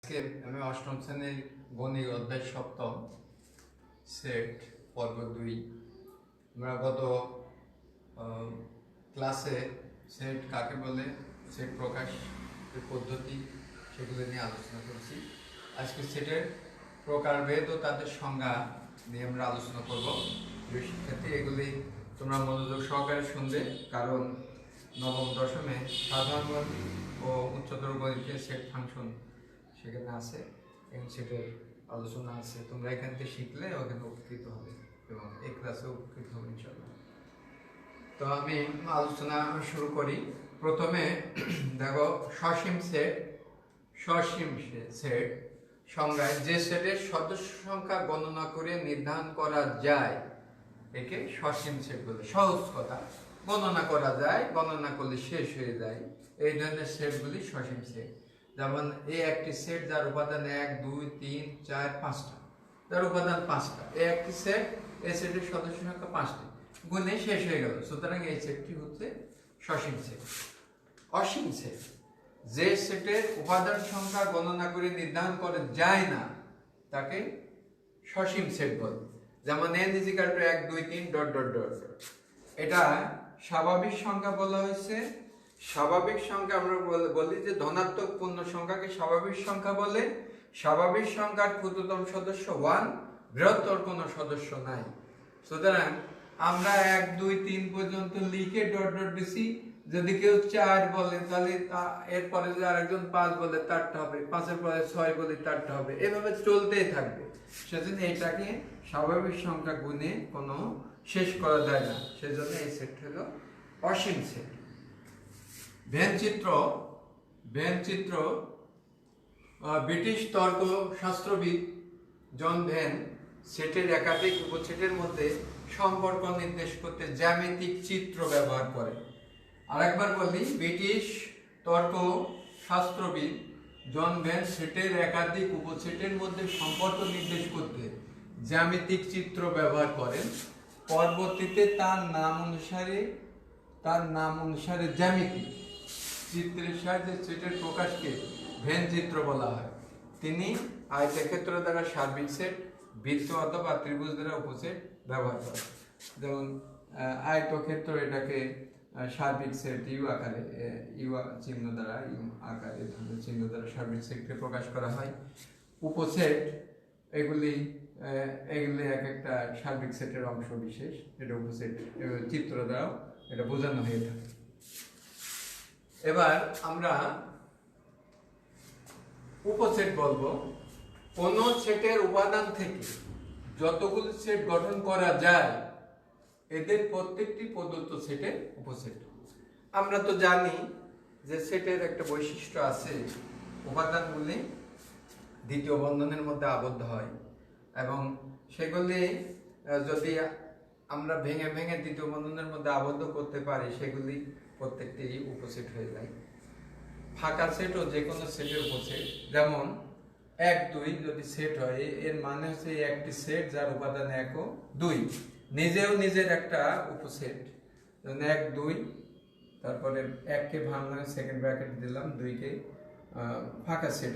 আজকে আমি অষ্টম শ্রেণীর গণিত অধ্যায় সপ্তম সেট পর্ব 2 আমরা গত ক্লাসে সেট কাকে বলে, সেট প্রকাশের পদ্ধতি সেগুলো নিয়ে আলোচনা করছি। আজকে সেটের প্রকারভেদ ও তাদের সংজ্ঞা নিয়ে আমরা আলোচনা করব। শিক্ষার্থী, এগুলি তোমরা মনোযোগ সহকারে শুনবে, কারণ নবম দশমে সাধারণ গণিত ও উচ্চতর গণিতের সেট ফাংশন সেখানে আছে এবং সেটার আলোচনা আছে। তোমরা এখান থেকে শিখলে ওখানে উপকৃত হবে এবং এই ক্লাসে উপকৃত হবে ইনশাআল্লাহ। তো আমি আলোচনা শুরু করি। প্রথমে দেখো, সসীম সেট সংজ্ঞায় যে সেটের সদস্য সংখ্যা গণনা করে নির্ধারণ করা যায় একে সসীম সেট বলে। সহজ কথা, গণনা করা যায়, গণনা করলে শেষ হয়ে যায়, এই ধরনের সেটগুলি সসীম সেট। যেমন এই একটি সেট যার উপাদান 1 2 3 4 5টা, যার উপাদান 5টা, এই একটি সেট, এই সেটের সদস্য সংখ্যা 5টি, গুণে শেষ হয়ে গেল। সুতরাং এই সেটটি হচ্ছে সসীম সেট। অসীম সেট যে সেটের উপাদান সংখ্যা গণনা করে নির্ধারণ করা যায় না তাকে সসীম সেট বলে। যেমন n = 1 2 3 ... এটা স্বাভাবিক সংখ্যা বলা হয়েছে। স্বাভাবিক সংখ্যা আমরা বলি যে ধনাত্মক পূর্ণ সংখ্যাকে স্বাভাবিক সংখ্যা বলে। স্বাভাবিক সংখ্যার ক্ষুদ্রতম সদস্য 1, বৃহত্তর কোনো সদস্য নাই। সুতরাং আমরা 1 2 3 পর্যন্ত লিখে ... দিছি। যদি কেউ 4 বলে তাহলে এরপরে যদি আরেকজন 5 বলে তারটা হবে, 5 এর পরে 6 বলে তারটা হবে, এভাবে চলতেই থাকবে। সেজন্য এটাকে স্বাভাবিক সংখ্যা গুণে কোনো শেষ করা যায় না, সেজন্য এই সেট হলো অসীম সেট। ভেন-চিত্র ব্রিটিশ তর্ক শাস্ত্রবিদ জন ভেন সেটের একাধিক উপসেটের মধ্যে সম্পর্ক নির্দেশ করতে জ্যামিতিক চিত্র ব্যবহার করে। আরেকবার বলি, ব্রিটিশ তর্ক শাস্ত্রবিদ জন ভেন সেটের একাধিক উপসেটের মধ্যে সম্পর্ক নির্দেশ করতে জ্যামিতিক চিত্র ব্যবহার করেন। পরবর্তীতে তার নাম অনুসারে জ্যামিতি চিত্রের সাহায্যে সেটের প্রকাশকে ভেন চিত্র বলা হয়। তিনি আয়তক্ষেত্র দ্বারা সার্বিক সেট, বৃত্ত অথবা ত্রিভুজ দ্বারা উপসেট ব্যবহার করেন। যেমন আয়তক্ষেত্র, এটাকে সার্বিক সেট ইউ আকারে, ইউ চিহ্ন দ্বারা, ইউ আকারে চিহ্ন দ্বারা সার্বিক সেটকে প্রকাশ করা হয়। উপসেট এগুলি এক একটা সার্বিক সেটের অংশ বিশেষ, এটা উপসেট চিত্র দ্বারাও এটা বোঝানো হয়ে থাকে। এবার আমরা উপসেট বলবো। কোন সেটের উপাদান থেকে যতগুলো সেট গঠন করা যায় এদের প্রত্যেকটি প্রদত্ত সেটের উপসেট। আমরা তো জানি যে সেটের একটা বৈশিষ্ট্য আছে, উপাদানগুলি দ্বিতীয় বন্ধনের মধ্যে আবদ্ধ হয় এবং সেগুলি যদি আমরা ভেঙে ভেঙে তৃতীয় বন্ধনের মধ্যে আবদ্ধ করতে পারি সেগুলি প্রত্যেকটি উপসেট হয়ে যায়। ফাঁকা সেটও যে কোনো সেটের উপসেট। যেমন 1 2 যদি সেট হয়, এর মানে হচ্ছে একটি সেট যার উপাদান 1 ও 2 নিজের একটা উপসেট। যেমন 1 2, তারপরে 1 কে ভাঙলাম, সেকেন্ড ব্র্যাকেট দিলাম, 2 কে ফাঁকা সেট,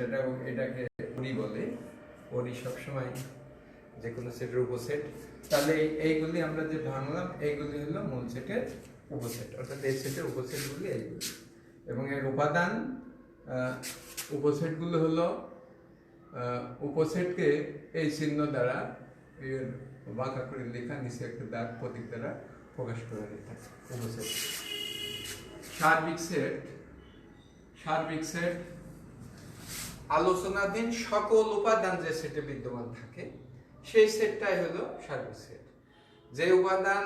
এটাকে ওরি বলে। ওরি সবসময় যে কোনো সেটের উপসেট। তাহলে এইগুলি আমরা যে ভাঙলাম এইগুলি হলো মূল সেটের উপসেট, অর্থাৎ এই সেটের উপসেটগুলি এইগুলি। এবং এর উপাদান উপসেটগুলো হলো, উপসেটকে এই চিহ্ন দ্বারা, এর বাঁকা করে লেখা নিচে একটা দাগ প্রতীক দ্বারা প্রকাশ করা হয়ে থাকে উপসেট। সার্বিক সেট আলোচনাধীন সকল উপাদান যে সেটে বিদ্যমান থাকে সেই সেটটাই হলো সার্বিক সেট। যে উপাদান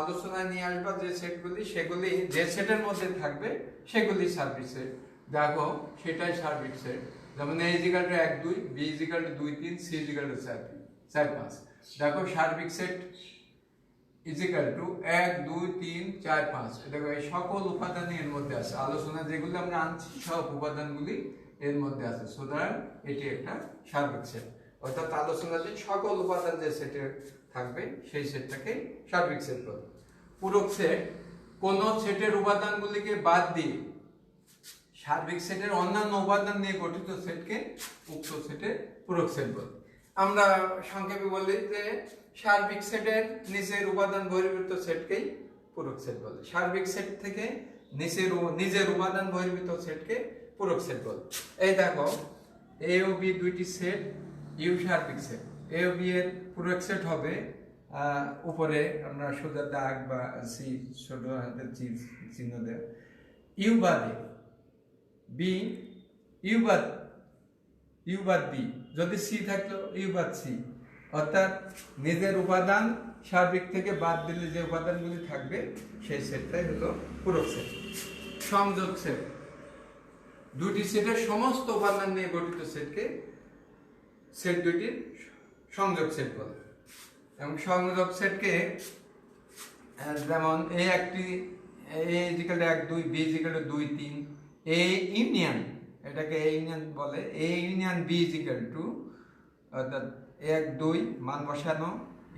আলোচনায় নিয়ে আসবা যে সেটগুলি, সেগুলি যে সেটের মধ্যে থাকবে সেগুলি সার্বিক সেট। দেখো, সেটাই সার্বিক সেট। যেমন a = 1 2, b = 2 3, c = 4 5। দেখো, সার্বিক সেট = 1 2 3 4 5। দেখো, এই সকল উপাদান এর মধ্যে আছে। আলোচনা যেগুলো আমরা আনছি সব উপাদানগুলি এর মধ্যে আছে। সুতরাং এটি একটা সার্বিক সেট, অর্থাৎ আলোচনাধীন সকল উপাদান যে সেটে থাকবে সেই সেটটাকে সার্বিক সেট বলে। পূরক সেট কোন সেটের উপাদানগুলিকে বাদ দিয়ে সার্বিক সেটের অন্যান্য উপাদান নিয়ে গঠিত সেটকে উক্ত সেটের পূরক সেট বলে। আমরা সংক্ষেপে বলি যে সার্বিক সেটের নিচের উপাদান বহির্ভূত সেটকেই পূরক সেট বলে। সার্বিক সেট থেকে নিজের উপাদান বহির্ভূত সেটকে পূরক সেট বলে। এই দেখো এ ও বি দুইটি সেট, ইউ সার্বিক সেট। এ ও বি এর পূরক সেট হবে উপরে আমরা সোজা দাগ বা সি ছোট হাতের চিহ্ন দেব, ইউ বাদে বি, ইউ বাদ বি, যদি সি থাকলো ইউ বাদ সি, অর্থাৎ নিজের উপাদান সার্বিক থেকে বাদ দিলে যে উপাদানগুলি থাকবে সেই সেটটাই হলো পূরক সেট। সংযোগ সেট, দুটি সেটের সমস্ত উপাদান নিয়ে গঠিত সেটকে সেট দুটির সংযোগ সেট বলে। এবং সংযোগ সেটকে যেমন এ একটি, A is equal to 1 2, B is equal to 2 3, A union, এটাকে এ ইউনিয়ন বলে, A union B is equal to, অর্থাৎ 1 2 মান বসানো,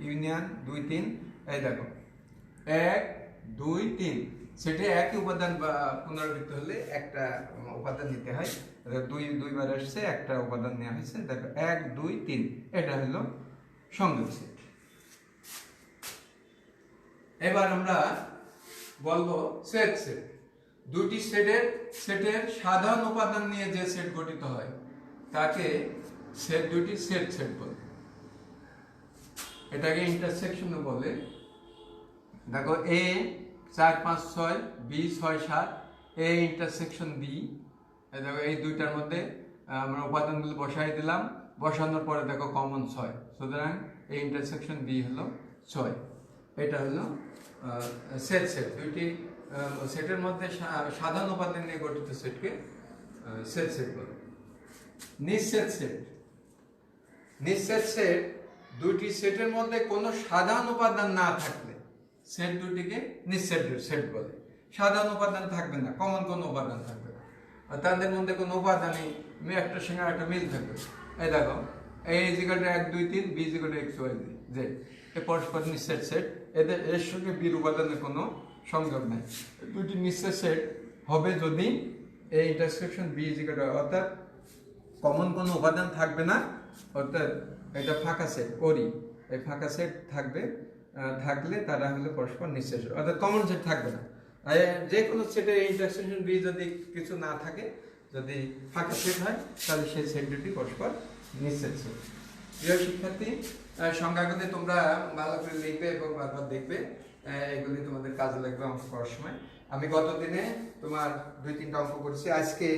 ইউনিয়ন 2 3, এই দেখো 1 2 3, সেটা একই উপাদান বা পুনরাবৃত্তি হলে একটা উপাদান নিতে হয়। দুইবার আসছে, একটা উপাদান নেওয়া হয়েছে, দেখো 1 2 3, এটা হলো সংযোগ সেট। এবার আমরা বলবো সেট সেট। দুটি সেটের সাধারণ উপাদান নিয়ে যে সেট গঠিত হয় তাকে সেট দুটি সেট সেট বলে। এটাকে ইন্টারসেকশন বলে। দেখো এ 4 5 6, বি 6 7, এ ইন্টারসেকশন বি। দেখো এই দুইটার মধ্যে আমরা উপাদানগুলো বসাই দিলাম, বসানোর পরে দেখো কমন 6, সুতরাং এই ইন্টারসেকশন বি হলো 6। এটা হলো সেট সেট। দুইটি সেটের মধ্যে সাধারণ উপাদান নিয়ে গঠিত সেটকে সেট সেট বলে। নিঃসেট সেট, নিঃসেট সেট দুটি সেটের মধ্যে কোনো সাধারণ উপাদান না থাকলে সেট দুটিকে নিঃসেট সেট বলে। সাধারণ উপাদান থাকবে না, কমন কোনো উপাদান থাকবে না, তাদের মধ্যে কোনো উপাদানই একটার সঙ্গে একটা মিল থাকবে। এই দেখো A is equal to 1 2 3, B is equal to X Y Z, A পরস্পর নিঃসেট সেট, এর সঙ্গে বির উপাদানের কোনো সংযোগ নাই। দুটি নিঃসেট সেট হবে যদি A intersection B is equal to, অর্থাৎ কমন কোনো উপাদান থাকবে না, অর্থাৎ এটা ফাঁকা সেট করি, এই ফাঁকা সেট থাকবে, থাকলে তারা হলো পরস্পর নিঃসেট সেট, অর্থাৎ কমন সেট থাকবে না। যে কোনো সেটে ইন্টারসেকশন বি যদি কিছু না থাকে, যদি ফাঁকা সেট হয়, তাহলে সেই সেট দুটি পরস্পর নিঃসেট সেট। প্রিয় শিক্ষার্থী, সংজ্ঞাগুলি তোমরা ভালো করে লিখবে এবং বারবার দেখবে, এগুলি তোমাদের কাজে লাগবে অঙ্ক করার সময়। আমি গত দিনে তোমার 2-3টা অঙ্ক করেছি, আজকে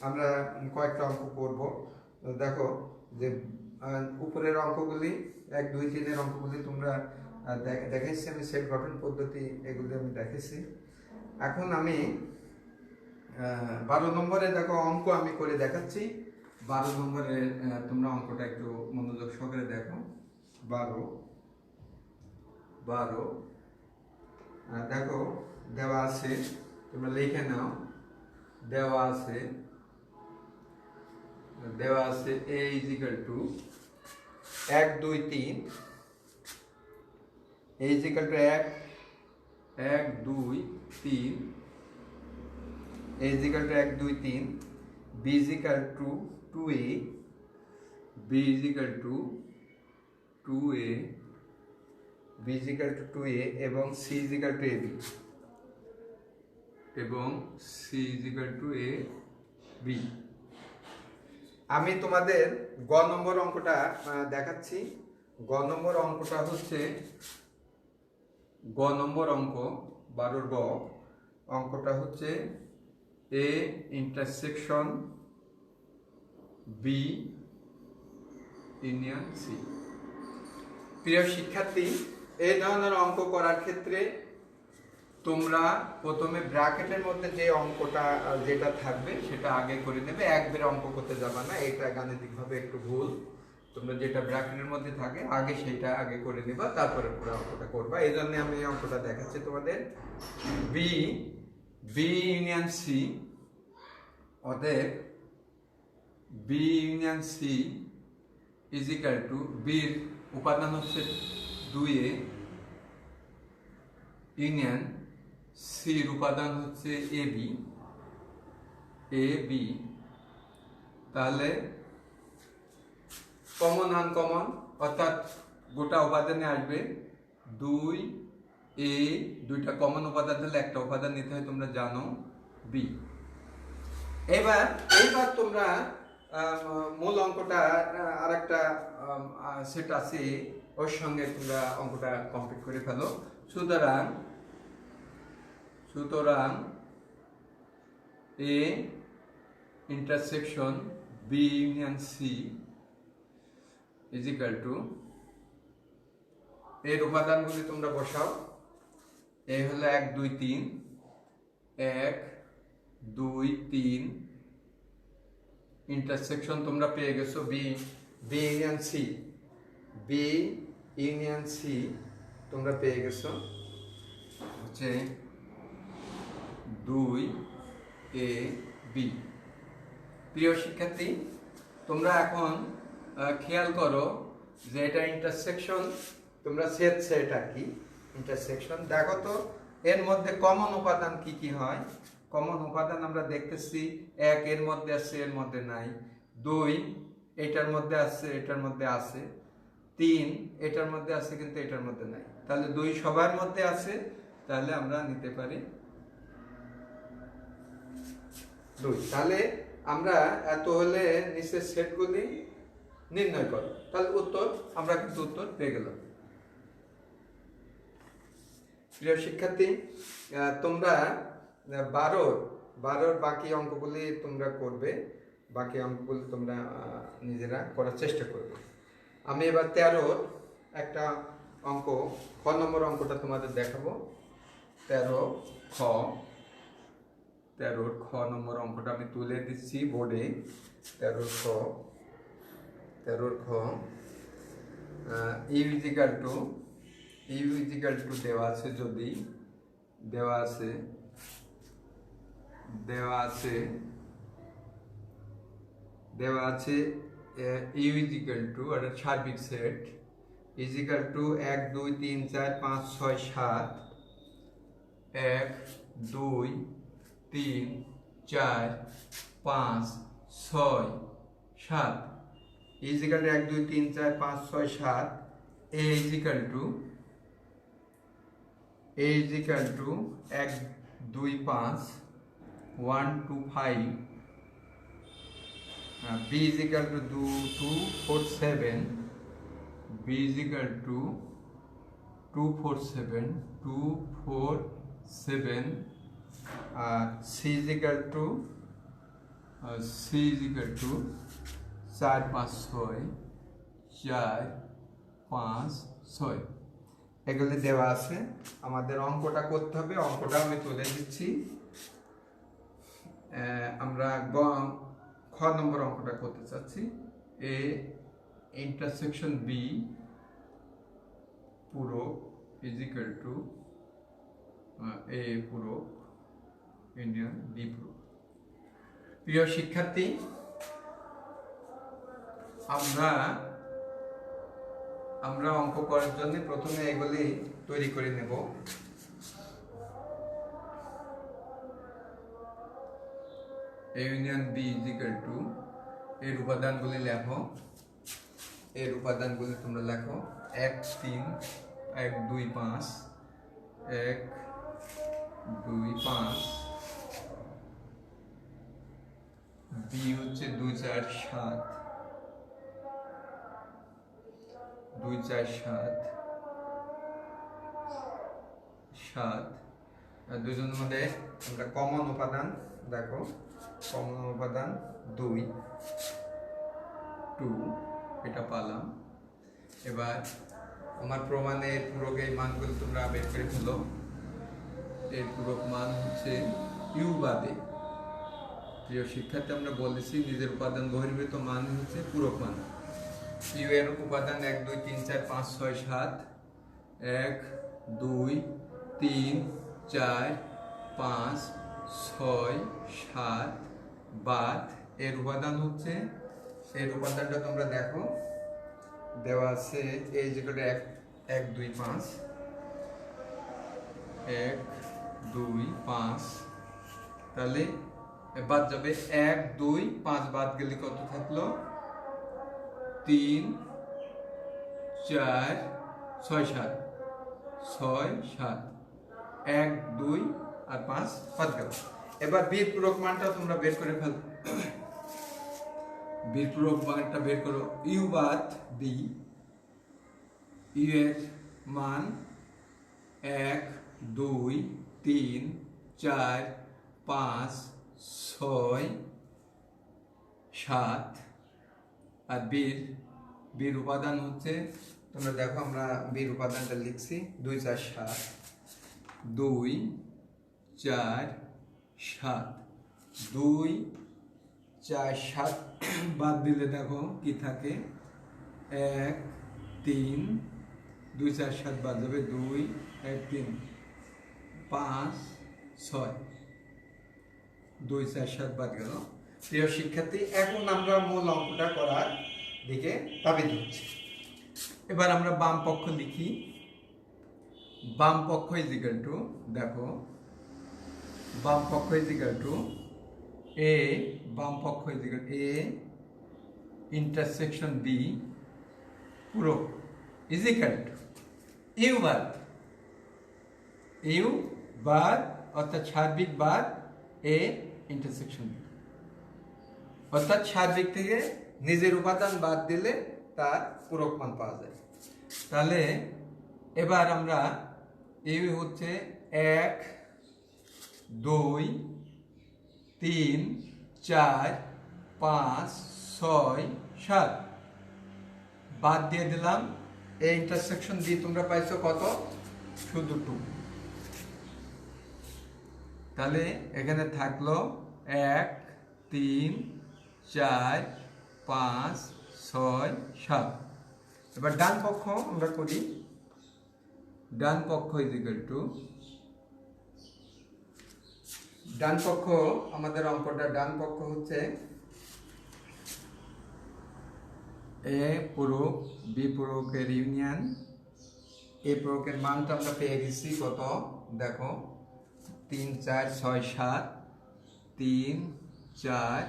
আমরা কয়েকটা অঙ্ক করব। দেখো যে উপরের অঙ্কগুলি 1 2 3 এর অঙ্কগুলি তোমরা দেখেছি, আমি সেট গঠন পদ্ধতি এগুলি আমি দেখেছি। এখন আমি 12 নম্বরে দেখো অঙ্ক আমি করে দেখাচ্ছি। 12 নম্বরে তোমরা অঙ্কটা একটু মনোযোগ সহকারে দেখো। 12 দেখো দেওয়া আছে, তোমরা লিখে নাও। দেওয়া আছে a is equal to 1 2 3, a is equal to 1 2 3, a is equal to 1 2 3, b is equal to 2a, b is equal to 2a, b is equal to 2a, এবং c ইজিক্যাল টু ab, এবং c ইজিক্যাল টু ab। আমি তোমাদের গ নম্বর অঙ্কটা দেখাচ্ছি। গ নম্বর অঙ্কটা হচ্ছে, গ নম্বর অঙ্ক 12 গ অঙ্কটা হচ্ছে A intersection B union C. প্রিয় শিক্ষার্থী, এই ধরনের অঙ্ক করার ক্ষেত্রে তোমরা প্রথমে ব্র্যাকেটের মধ্যে যে অঙ্কটা যেটা থাকবে সেটা আগে করে নেবে, একবারে অঙ্ক করতে যাবে না, এটা গাণিতিকভাবে একটু ভুল। তোমরা যেটা ব্র্যাকেটের মধ্যে থাকে আগে সেটা আগে করে নেবা, তারপরে পুরো অঙ্কটা করবা। এই জন্য আমি এই অঙ্কটা দেখাচ্ছি তোমাদের। বি ইউনিয়ন সি, অতএব B union C is equal to, বির উপাদান হচ্ছে 2a ইউনিয়ন সির উপাদান হচ্ছে ab, এ বি, তাহলে কমন আনকমন অর্থাৎ গোটা উপাদানে আসবে 2 এ, দুইটা কমন উপাদান দিলে একটা উপাদান নিতে হয় তোমরা জানো, বি। এইবার তোমরা মূল অঙ্কটা আরেকটা সেট আছে, ওর সঙ্গে তোমরা অঙ্কটা কমপ্লিট করে ফেলো। সুতরাং A intersection B union C is equal to, এর উপাদানগুলি তোমরা বসাও। এ হলো 1 2 3, 1 2 3, ইন্টারসেকশন তোমরা পেয়ে গেছো B union C, B union C তোমরা পেয়ে গেছো হচ্ছে 2 এ বি। প্রিয় শিক্ষার্থী, তোমরা এখন খেয়াল করো যে এটা ইন্টারসেকশন, তোমরা সেটা কি ইন্টারসেকশন দেখো তো, এর মধ্যে কমন উপাদান কি কি হয়। কমন উপাদান আমরা দেখতেছি 1 এর মধ্যে আছে, এর মধ্যে নাই। 2 এটার মধ্যে আছে, এটার মধ্যে আছে। 3 এটার মধ্যে আছে কিন্তু এটার মধ্যে নাই। তাহলে 2 সবার মধ্যে আছে, তাহলে আমরা নিতে পারি 2। তাহলে আমরা এত হলে নিচের সেটগুলি নির্ণয় করো, তাহলে আমরা কিন্তু উত্তর পেয়ে গেলাম। প্রিয় শিক্ষার্থী, তোমরা 12 বাকি অঙ্কগুলি তোমরা করবে, বাকি অঙ্কগুলি তোমরা নিজেরা করার চেষ্টা করবে। আমি এবার 13 একটা অঙ্ক, খ নম্বর অঙ্কটা তোমাদের দেখাবো। 13 খ নম্বর অঙ্কটা আমি তুলে দিচ্ছি বোর্ডে। 13 খ ইউ ইজিক্যাল টু দেওয়া আছে, যদি দেওয়া আছে ইউ ইজিক্যাল টু একটা সার্বিক set, is equal to 1 2 3 4 5 6 7, 1 2 3 4 5 6 7, is equal to 1 2 3 4 5 6 7, A is equal to 1 2 5 1 2 5, b is equal to 2 4 7, b is equal to 2 4 7 2 4 7, c is equal to 4 5 6 4 5 6, এগুলি দেওয়া আছে। আমাদের অঙ্কটা করতে হবে, অঙ্কটা আমি তুলে দিচ্ছি। আমরা খ নম্বর অঙ্কটা করতে চাচ্ছি। এ ইন্টারসেকশন বি পূরক ইজিক্যাল টু এ পূরক ইউনিয়ন বি পূরক। প্রিয় শিক্ষার্থী, আমরা অঙ্ক করার জন্য প্রথমে এগুলি তৈরি করে নেব। A union B is equal to, এর উপাদানগুলি লেখো, তোমরা লেখো। 1 3 1 2 5 1 2 5, বি হচ্ছে 2 4 7 2 4 7 7, দুজনের মধ্যে আমরা কমন উপাদান দেখো, কমন উপাদান 2 এটা পালাম। এবার আমার প্রমাণের পূরকের মানগুলো তোমরা বের করে ফেলো। এর পূরক মান হচ্ছে ইউ বাদে। প্রিয় শিক্ষার্থী, আমরা বলেছি নিজের উপাদান বহির্ভূত মান হচ্ছে পূরক মান। ইউ এর উপাদান 1 2 3 4 5 6 7, 1 2 3 4 5 6 7 বাদ এর উপাদান হচ্ছে, এর উপাদানটা তোমরা দেখো দেওয়া আছে এই যেটা 1 2 5 1 2 5, তাহলে বাদ যাবে 1 2 5 বাদ গেলে কত থাকলো 3 4 6 7 6 7 1 2 আর 5 বাদ গেল। এবার বীর পূরক মানটা তোমরা বের করে ফেলো। বীর পূরক মানটা বের করো। ইউ বাদ বি, ইউ এর মান 1 2 3 4 5 6 7 আর বীর উপাদান হচ্ছে, তোমরা দেখো আমরা বীর উপাদানটা লিখছি 2 4 7 2 4 7 2 4 7 বাদ দিলে দেখো কি থাকে 1 3 2 4 7 বাদ যাবে 2 1 3 5 6 2 4 7 বাদ গেল। প্রিয় শিক্ষার্থী, এখন আমরা মূল অঙ্কটা করার দিকে তাবিদ হচ্ছি। এবার আমরা বাম পক্ষ লিখি। বাম পক্ষ ইজ ইকুয়াল টু, দেখো বাম পক্ষ ইজ ইকুয়াল টু এ, বাম পক্ষ is equal A intersection B পুরো is equal to U bar অর্থাৎ সার্বিক বার এ ইন্টারসেকশন বি, অর্থাৎ সার্বিক থেকে নিজের উপাদান বাদ দিলে তার পূরক মান পাওয়া যায়। তাহলে এবার আমরা ইউ হচ্ছে 1 2 3 4 5 6 7 বাদ দিয়ে দিলাম। এই ইন্টারসেকশন দিয়ে তোমরা পাইছো কত, শুধু 2। তাহলে এখানে থাকলো 1 3 4 5 6 7। এবার ডান পক্ষ আমরা করি। ডান পক্ষ ইজ ইকুয়াল টু, ডান পক্ষ আমাদের অঙ্কটা ডান পক্ষ হচ্ছে এ পূরক বি পূরকের ইউনিয়ন। এ পূরকের মানটা আমরা পেয়ে গেছি কত, দেখো 3 4 6 7 3 4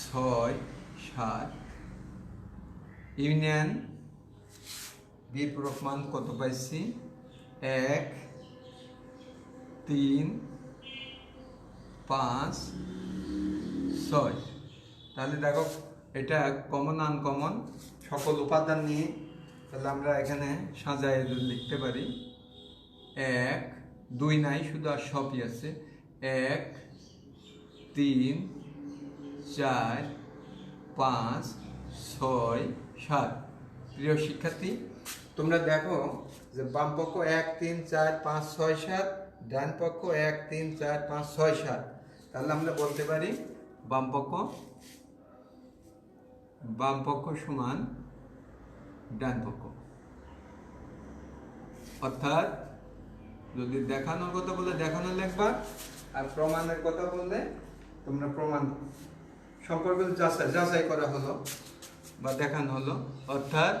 6 7 ইউনিয়ন বি পূরক মান কত পাইছি 1 3 5 6। তাহলে দেখো এটা কমন আনকমন সকল উপাদান নিয়ে, তাহলে আমরা এখানে সাজায় লিখতে পারি 1 2 নাই, শুধু আর সবই আছে 1 3 4 5 6 7। প্রিয় শিক্ষার্থী, তোমরা দেখো যে বাম পক্ষ 1 3 4 5 6 7, ডান পক্ষ 1 3 4 5 6 7। তাহলে আমরা বলতে পারি বাম পক্ষ সমান ডান পক্ষ। অর্থাৎ যদি দেখানোর কথা বললে দেখানো লিখবা, আর প্রমাণের কথা বললে তোমরা প্রমাণ সম্পর্ক যাচাই করা হলো বা দেখানো হলো। অর্থাৎ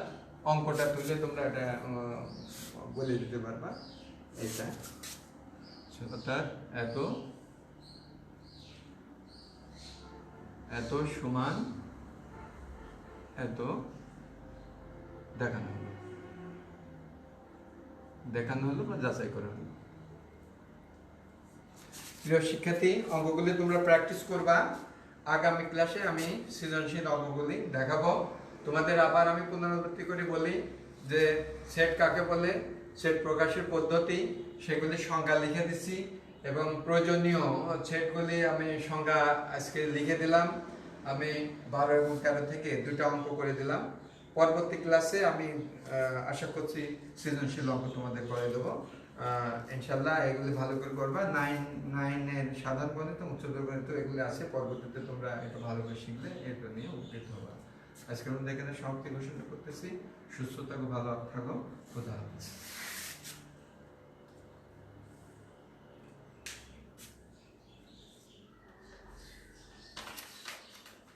অঙ্কটা তুলে তোমরা এটা বলে দিতে পারবা এটা, অর্থাৎ এত সমান এত দেখানো হলো বা যাচাই করা হলো। প্রিয় শিক্ষার্থী, অঙ্কগুলি তোমরা প্র্যাকটিস করবা। আগামী ক্লাসে আমি সৃজনশীল অঙ্কগুলি দেখাবো তোমাদের। আবার আমি পুনরাবৃত্তি করে বলি যে সেট কাকে বলে, সেট প্রকাশের পদ্ধতি, সেগুলি সংজ্ঞা লিখে দিচ্ছি এবং প্রয়োজনীয় সেটগুলি আমি সংজ্ঞা আজকে লিখে দিলাম। আমি 12 এবং 13 থেকে 2টা অঙ্ক করে দিলাম। পরবর্তী ক্লাসে আমি আশা করছি সৃজনশীল অঙ্ক তোমাদের করে দেবো ইনশাল্লাহ। এগুলি ভালো করে করবা। 9 এর সাধারণ গণিত, উচ্চতর গণিত এগুলি আছে, পরবর্তীতে তোমরা এটা ভালো করে শিখলে এটা নিয়ে উপকৃত হবা। আজকের মধ্যে এখানে সমাপ্তি ঘোষণা করতেছি। সুস্থ থাকো, ভালো থাকো, খোদা হাফেজ।